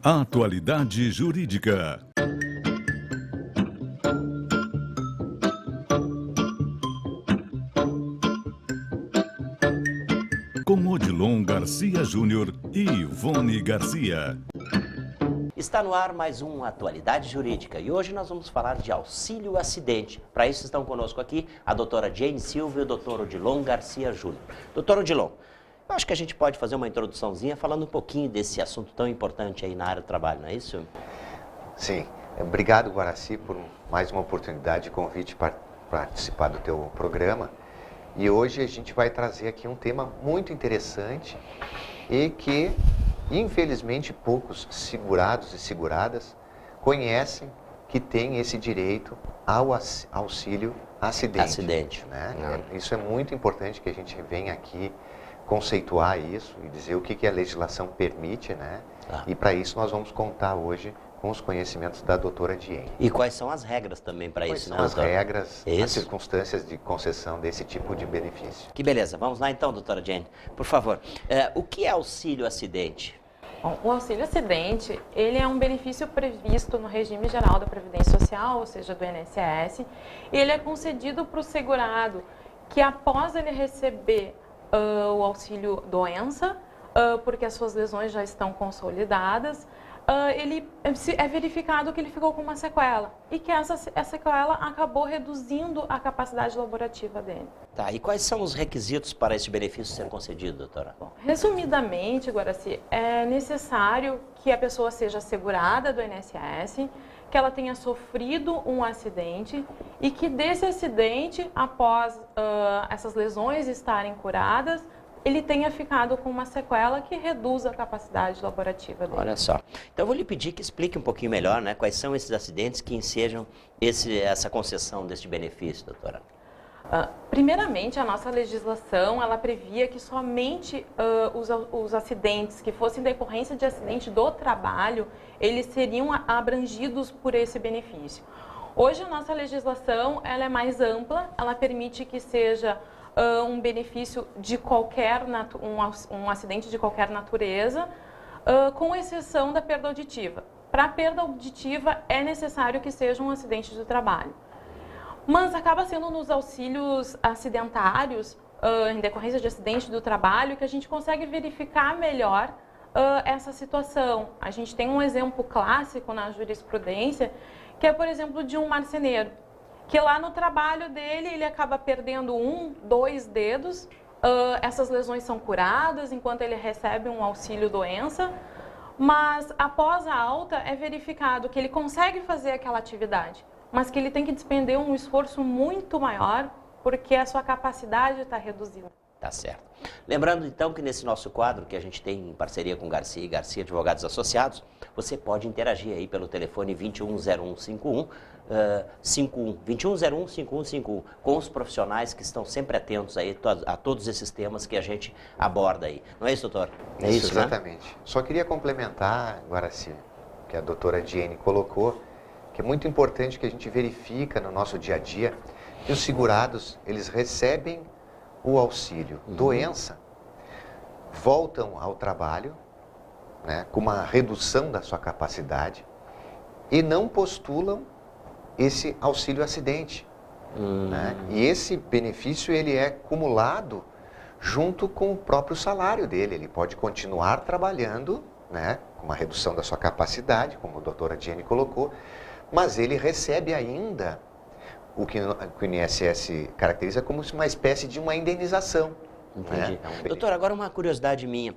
Atualidade Jurídica. Com Odilon Garcia Júnior e Ivone Garcia. Está no ar mais um Atualidade Jurídica e hoje nós vamos falar de auxílio acidente. Para isso estão conosco aqui a doutora Jane Silva e o doutor Odilon Garcia Júnior. Doutor Odilon, eu acho que a gente pode fazer uma introduçãozinha falando um pouquinho desse assunto tão importante aí na área do trabalho, não é isso? Sim. Obrigado, Guaraci, por mais uma oportunidade de convite para participar do teu programa. E hoje a gente vai trazer aqui um tema muito interessante e que, infelizmente, poucos segurados e seguradas conhecem que tem esse direito ao auxílio acidente. Né? Isso é muito importante que a gente venha aqui conceituar isso e dizer o que a legislação permite, né? E para isso nós vamos contar hoje com os conhecimentos da doutora Jane. E quais são as regras também para isso, né? Quais são as regras, as circunstâncias de concessão desse tipo de benefício. Que beleza. Vamos lá então, doutora Jane. Por favor, o que é auxílio acidente? Bom, o auxílio acidente, ele é um benefício previsto no regime geral da Previdência Social, ou seja, do INSS, e ele é concedido para o segurado que após ele receber o auxílio doença, porque as suas lesões já estão consolidadas, é verificado que ele ficou com uma sequela e que essa sequela acabou reduzindo a capacidade laborativa dele. Tá, e quais são os requisitos para esse benefício ser concedido, doutora? Bom, resumidamente, Guaraci, é necessário que a pessoa seja segurada do INSS, que ela tenha sofrido um acidente e que desse acidente, após essas lesões estarem curadas, ele tenha ficado com uma sequela que reduz a capacidade laborativa dele. Olha só. Então eu vou lhe pedir que explique um pouquinho melhor, né, quais são esses acidentes que ensejam essa concessão deste benefício, doutora. Primeiramente, a nossa legislação, ela previa que somente os acidentes que fossem decorrência de acidente do trabalho, eles seriam abrangidos por esse benefício. Hoje, a nossa legislação, ela é mais ampla, ela permite que seja um benefício de um acidente de qualquer natureza, com exceção da perda auditiva. Para a perda auditiva, é necessário que seja um acidente de trabalho. Mas acaba sendo nos auxílios acidentários, em decorrência de acidente do trabalho, que a gente consegue verificar melhor essa situação. A gente tem um exemplo clássico na jurisprudência, que é, por exemplo, de um marceneiro, que lá no trabalho dele ele acaba perdendo 1, 2 dedos, essas lesões são curadas enquanto ele recebe um auxílio doença, mas após a alta é verificado que ele consegue fazer aquela atividade, mas que ele tem que despender um esforço muito maior porque a sua capacidade está reduzida. Tá certo. Lembrando então que nesse nosso quadro, que a gente tem em parceria com Garcia e Garcia Advogados Associados, você pode interagir aí pelo telefone 210151, 2101-5151, com os profissionais que estão sempre atentos aí a todos esses temas que a gente aborda aí. Não é isso, doutor? É isso, exatamente. Né? Só queria complementar, Guaraci, que a doutora Jane colocou, que é muito importante que a gente verifica no nosso dia a dia que os segurados, eles recebem o auxílio doença, voltam ao trabalho, né, com uma redução da sua capacidade e não postulam esse auxílio acidente. Né? E esse benefício ele é acumulado junto com o próprio salário dele. Ele pode continuar trabalhando, né, com uma redução da sua capacidade, como a doutora Jane colocou, mas ele recebe ainda o que o INSS caracteriza como uma espécie de uma indenização. Entendi. Né? Doutor, agora uma curiosidade minha.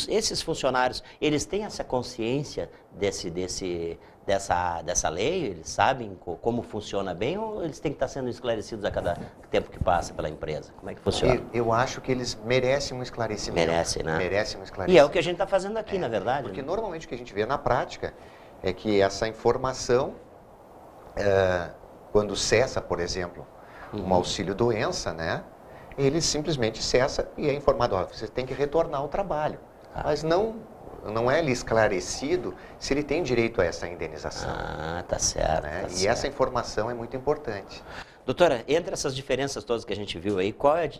Esses funcionários, eles têm essa consciência dessa lei? Eles sabem como funciona bem ou eles têm que estar sendo esclarecidos a cada tempo que passa pela empresa? Como é que funciona? Eu acho que eles merecem um esclarecimento. Merecem, né? Merecem um esclarecimento. E é o que a gente está fazendo aqui, na verdade. Porque né? normalmente o que a gente vê na prática é que essa informação, quando cessa, por exemplo, um auxílio doença, né? Ele simplesmente cessa e é informado, você tem que retornar ao trabalho. Mas não é lhe esclarecido se ele tem direito a essa indenização. Tá certo. Né? Tá e certo. essa informação é muito importante. Doutora, entre essas diferenças todas que a gente viu aí, qual é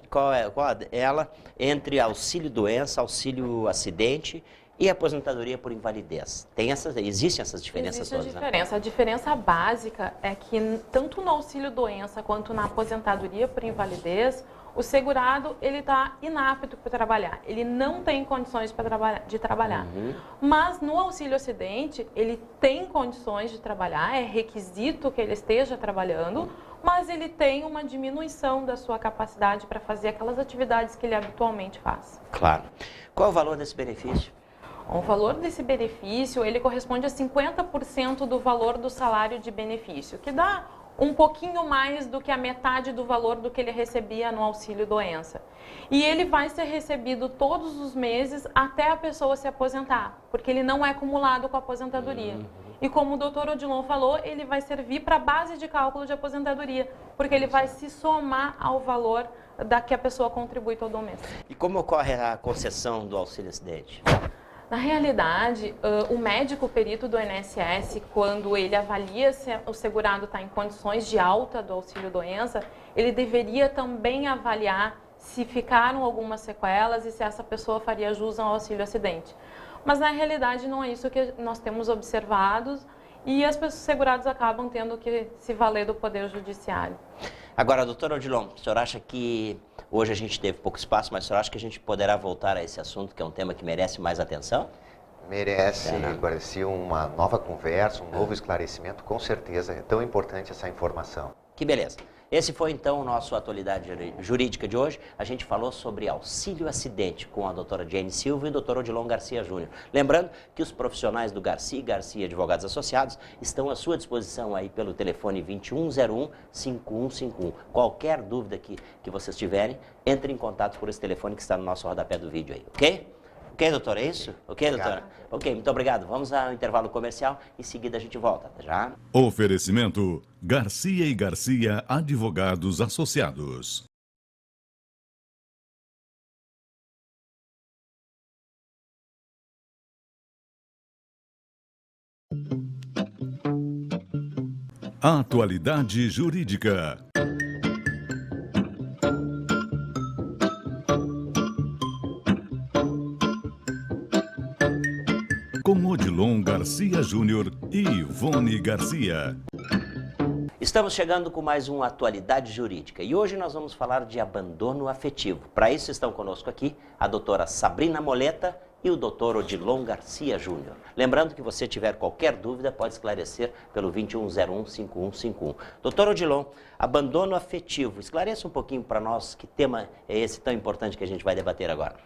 ela entre auxílio doença, auxílio acidente E a aposentadoria por invalidez? Existem essas diferenças Existe a todas, diferença. né? A diferença básica é que tanto no auxílio-doença quanto na aposentadoria por invalidez, o segurado ele está inapto para trabalhar, ele não tem condições de trabalhar. Mas no auxílio-acidente, ele tem condições de trabalhar, é requisito que ele esteja trabalhando, mas ele tem uma diminuição da sua capacidade para fazer aquelas atividades que ele habitualmente faz. Claro. Qual é o valor desse benefício? O valor desse benefício, ele corresponde a 50% do valor do salário de benefício, que dá um pouquinho mais do que a metade do valor do que ele recebia no auxílio-doença. E ele vai ser recebido todos os meses até a pessoa se aposentar, porque ele não é acumulado com a aposentadoria. E como o doutor Odilon falou, ele vai servir para a base de cálculo de aposentadoria, porque ele vai se somar ao valor da que a pessoa contribui todo mês. E como ocorre a concessão do auxílio-acidente? Na realidade, o médico perito do INSS, quando ele avalia se o segurado está em condições de alta do auxílio-doença, ele deveria também avaliar se ficaram algumas sequelas e se essa pessoa faria jus ao auxílio-acidente. Mas na realidade não é isso que nós temos observado e as pessoas seguradas acabam tendo que se valer do Poder Judiciário. Agora, doutor Odilon, o senhor acha que hoje a gente teve pouco espaço, mas o senhor acha que a gente poderá voltar a esse assunto, que é um tema que merece mais atenção? Merece, Guaraci, uma nova conversa, um novo esclarecimento, com certeza. É tão importante essa informação. Que beleza. Esse foi então o nosso Atualidade Jurídica de hoje. A gente falou sobre auxílio-acidente com a doutora Jane Silva e o doutor Odilon Garcia Júnior. Lembrando que os profissionais do Garcia Advogados Associados estão à sua disposição aí pelo telefone 2101-5151. Qualquer dúvida que vocês tiverem, entre em contato por esse telefone que está no nosso rodapé do vídeo aí, ok? Ok, doutora, é isso? Ok, doutora? Ok, muito obrigado. Vamos ao intervalo comercial, em seguida a gente volta. Até já. Oferecimento Garcia e Garcia Advogados Associados. Atualidade Jurídica. Com Odilon Garcia Júnior e Ivone Garcia. Estamos chegando com mais uma Atualidade Jurídica e hoje nós vamos falar de abandono afetivo. Para isso estão conosco aqui a doutora Sabrina Moleta e o doutor Odilon Garcia Júnior. Lembrando que você tiver qualquer dúvida, pode esclarecer pelo 2101-5151. Doutor Odilon, abandono afetivo. Esclareça um pouquinho para nós que tema é esse tão importante que a gente vai debater agora.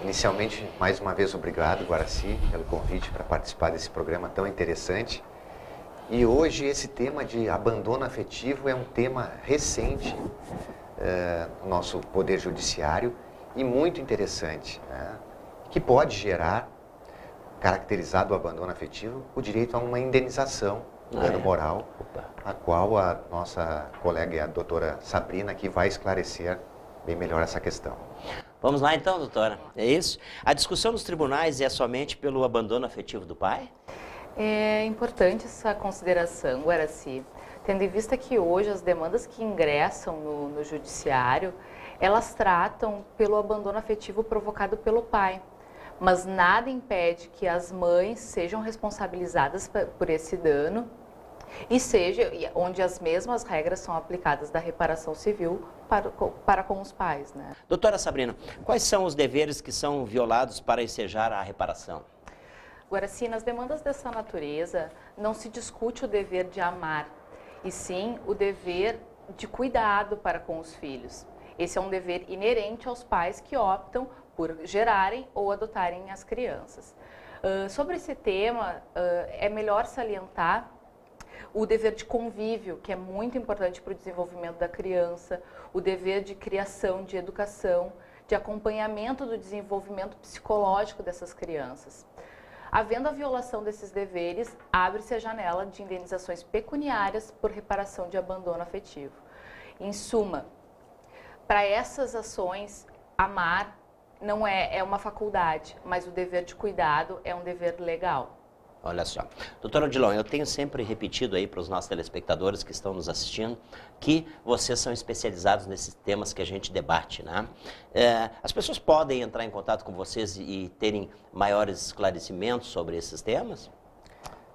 Inicialmente, mais uma vez, obrigado, Guaraci, pelo convite para participar desse programa tão interessante. E hoje esse tema de abandono afetivo é um tema recente no nosso Poder Judiciário e muito interessante, né? Que pode gerar, caracterizado o abandono afetivo, o direito a uma indenização, dano moral, a qual a nossa colega, a doutora Sabrina, aqui vai esclarecer bem melhor essa questão. Vamos lá então, doutora. É isso? A discussão nos tribunais é somente pelo abandono afetivo do pai? É importante essa consideração, Guaraci, tendo em vista que hoje as demandas que ingressam no judiciário, elas tratam pelo abandono afetivo provocado pelo pai. Mas nada impede que as mães sejam responsabilizadas por esse dano e seja onde as mesmas regras são aplicadas da reparação civil para com os pais, né? Doutora Sabrina, quais são os deveres que são violados para ensejar a reparação? Guaraci, nas demandas dessa natureza, não se discute o dever de amar, e sim o dever de cuidado para com os filhos. Esse é um dever inerente aos pais que optam por gerarem ou adotarem as crianças. Sobre esse tema, é melhor salientar o dever de convívio, que é muito importante para o desenvolvimento da criança, o dever de criação, de educação, de acompanhamento do desenvolvimento psicológico dessas crianças. Havendo a violação desses deveres, abre-se a janela de indenizações pecuniárias por reparação de abandono afetivo. Em suma, para essas ações, amar não é uma faculdade, mas o dever de cuidado é um dever legal. Olha só. Doutor Odilon, eu tenho sempre repetido aí para os nossos telespectadores que estão nos assistindo que vocês são especializados nesses temas que a gente debate, né? As pessoas podem entrar em contato com vocês e terem maiores esclarecimentos sobre esses temas?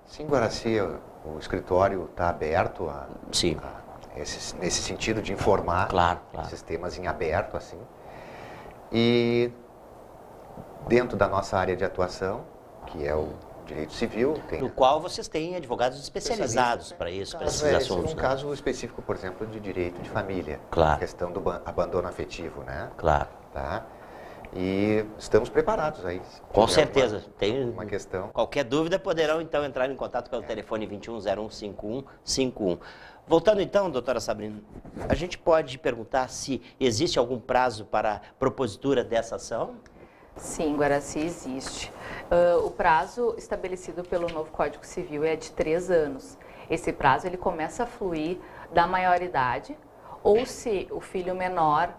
Sim, Guaraci, o escritório está aberto Sim. Nesse sentido de informar Claro. esses temas em aberto, assim. E dentro da nossa área de atuação, que é o direito civil, tem... No qual vocês têm advogados especializados para isso, para esses assuntos, Um né? caso específico, por exemplo, de direito de família. Claro. A questão do abandono afetivo, né? Claro. Tá? E estamos preparados aí. se Com tiver certeza. Tem uma questão. Qualquer dúvida poderão então entrar em contato pelo telefone 2101-5151. Voltando então, doutora Sabrina, a gente pode perguntar se existe algum prazo para a propositura dessa ação? Sim, Guaraci, existe. O prazo estabelecido pelo novo Código Civil é de 3 anos. Esse prazo ele começa a fluir da maioridade ou se o filho menor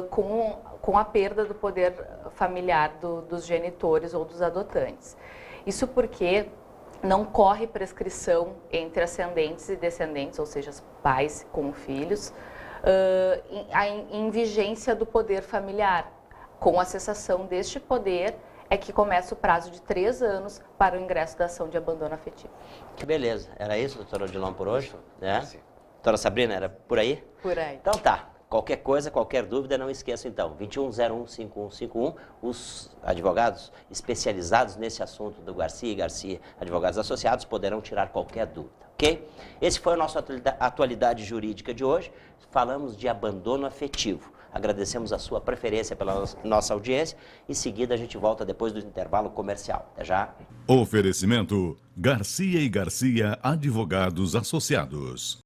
com a perda do poder familiar dos genitores ou dos adotantes. Isso porque não corre prescrição entre ascendentes e descendentes, ou seja, pais com filhos, em vigência do poder familiar. Com a cessação deste poder é que começa o prazo de 3 anos para o ingresso da ação de abandono afetivo. Que beleza. Era isso, doutora Odilon, por hoje? É? Sim. Doutora Sabrina, era por aí? Por aí. Então tá. Qualquer coisa, qualquer dúvida, não esqueça então, 2101-5151, os advogados especializados nesse assunto do Garcia e Garcia, advogados associados, poderão tirar qualquer dúvida, ok? Esse foi o nosso Atualidade Jurídica de hoje, falamos de abandono afetivo. Agradecemos a sua preferência pela nossa audiência, em seguida a gente volta depois do intervalo comercial. Até já. Oferecimento Garcia e Garcia Advogados Associados.